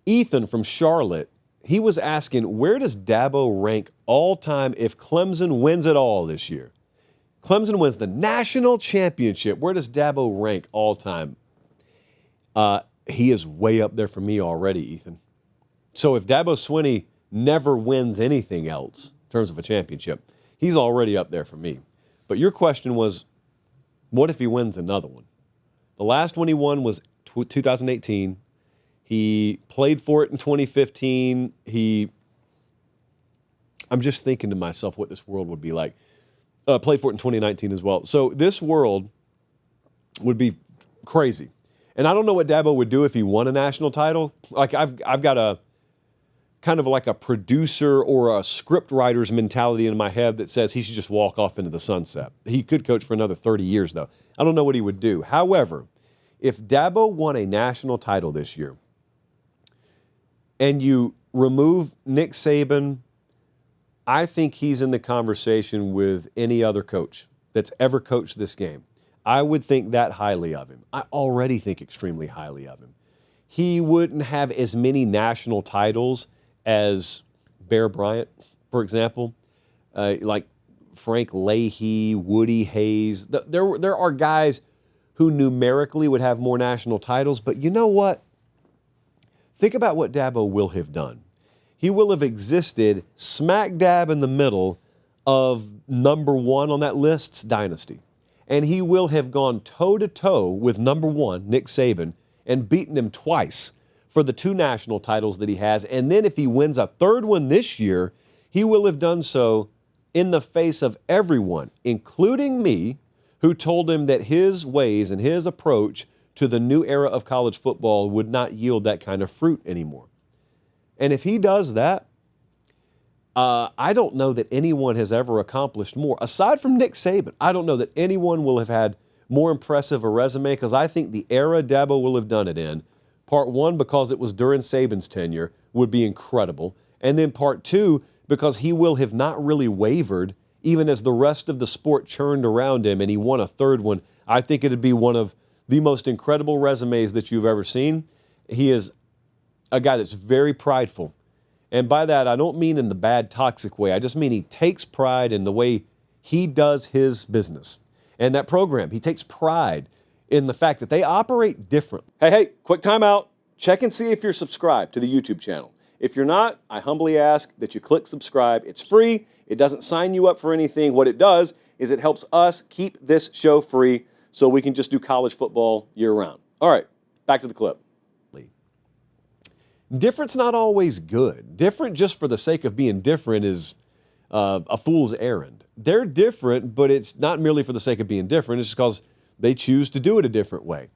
Ethan from Charlotte, he was asking, where does Dabo rank all time if Clemson wins it all this year? Clemson wins the national championship. Where does Dabo rank all time? He is way up there for me already, Ethan. So if Dabo Swinney never wins anything else in terms of a championship, he's already up there for me. But your question was, what if he wins another one? The last one he won was 2018. He played for it in 2015. I'm just thinking to myself what this world would be like. Played for it in 2019 as well. So this world would be crazy. And I don't know what Dabo would do if he won a national title. Like I've got a kind of like a producer or a script writer's mentality in my head that says he should just walk off into the sunset. He could coach for another 30 years, though. I don't know what he would do. However, if Dabo won a national title this year and you remove Nick Saban, I think he's in the conversation with any other coach that's ever coached this game. I would think that highly of him. I already think extremely highly of him. He wouldn't have as many national titles as Bear Bryant, for example, like Frank Leahy, Woody Hayes. There are guys who numerically would have more national titles, but you know what? Think about what Dabo will have done. He will have existed smack dab in the middle of number one on that list's dynasty. And he will have gone toe-to-toe with number one, Nick Saban, and beaten him twice for the 2 national titles that he has. And then if he wins a third one this year, he will have done so in the face of everyone, including me, who told him that his ways and his approach to the new era of college football would not yield that kind of fruit anymore. And if he does that, I don't know that anyone has ever accomplished more. Aside from Nick Saban, I don't know that anyone will have had more impressive a resume, because I think the era Dabo will have done it in, part one, because it was during Saban's tenure, would be incredible. And then part two, because he will have not really wavered, even as the rest of the sport churned around him and he won a third one. I think it would be one of the most incredible resumes that you've ever seen. He is a guy that's very prideful. And by that, I don't mean in the bad, toxic way. I just mean he takes pride in the way he does his business. And that program, he takes pride in the fact that they operate different. Hey, quick time out. Check and see if you're subscribed to the YouTube channel. If you're not, I humbly ask that you click subscribe. It's free. It doesn't sign you up for anything. What it does is it helps us keep this show free so we can just do college football year-round. All right, back to the clip. Different's not always good. Different just for the sake of being different is a fool's errand. They're different, but it's not merely for the sake of being different. It's just because they choose to do it a different way.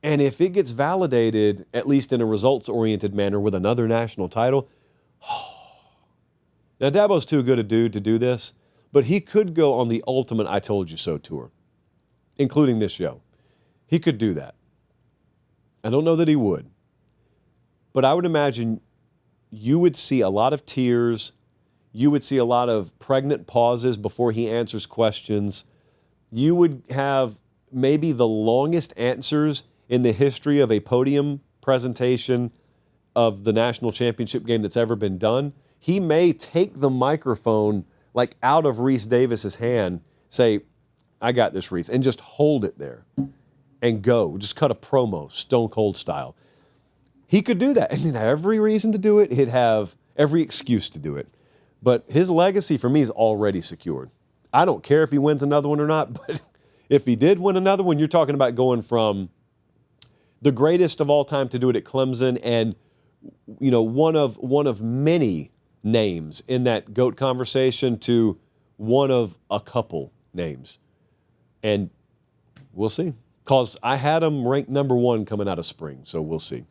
And if it gets validated, at least in a results-oriented manner, with another national title, now Dabo's too good a dude to do this, but he could go on the ultimate I told you so tour, including this show. He could do that. I don't know that he would. But I would imagine you would see a lot of tears. You would see a lot of pregnant pauses before he answers questions. You would have maybe the longest answers in the history of a podium presentation of the national championship game that's ever been done. He may take the microphone like out of Reese Davis's hand, say, I got this, Reese, and just hold it there and go. Just cut a promo, Stone Cold style. He could do that, and he'd have every reason to do it. He'd have every excuse to do it. But his legacy, for me, is already secured. I don't care if he wins another one or not, but if he did win another one, you're talking about going from the greatest of all time to do it at Clemson and, you know, one of many names in that GOAT conversation to one of a couple names. And we'll see. Because I had him ranked number one coming out of spring, so we'll see.